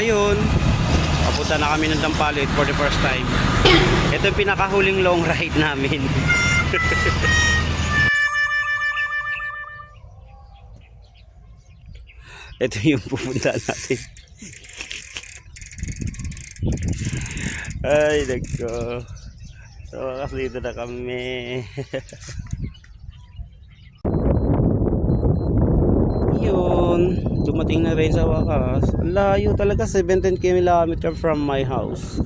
Ayun, papunta na kami ng Dampalit for the first time. Ito yung pinakahuling long ride namin. Ito yung pupunta natin. Ay, nagko. So, kasi dito na kami. Yun, dumating na rin sa wakas. Ang layo talaga, 17 km from my house.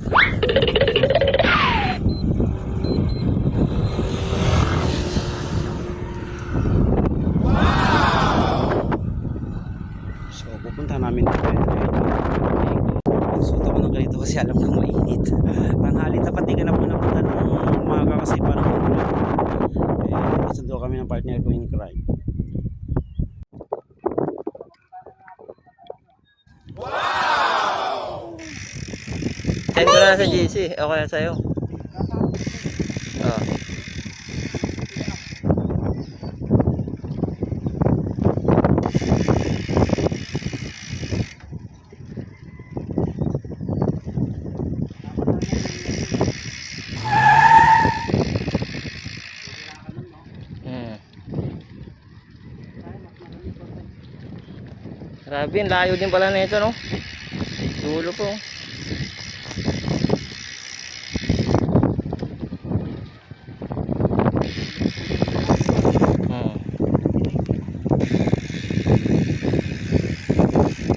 So, pupunta namin dito. Suot ako ng ganito kasi alam kong mainit. Tanghali tapat di ka na po napunta ng umaga kasi parang ulan. Nagsundo kami ng partner ko in crime. Send ko na sa GC. Okay na sa'yo. Oh. Grabe, layo din pala na ito, no? Dulo po.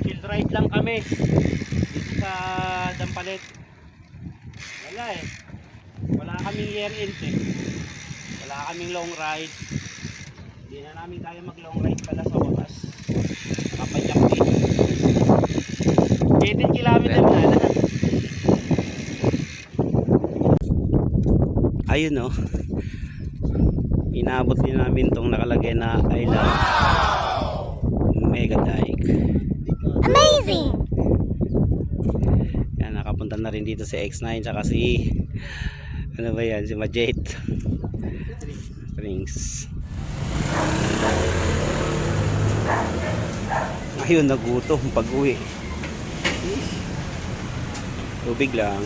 Chill ride lang kami dito sa Dampalit. Wala eh. Wala kaming year end eh. Wala kaming long ride. Hindi na namin kaya mag long ride pala sa wakas. Kapadyak eh. 18 kilometer na lahat. Ayun oh. Inaabot din namin tong nakalagay na I love Mega Dike. Amazing! Yan, nakapunta na rin dito si X9 tsaka si ano ba yan, si Majet Rings. Ayun, nagutom pag uwi. Tubig lang.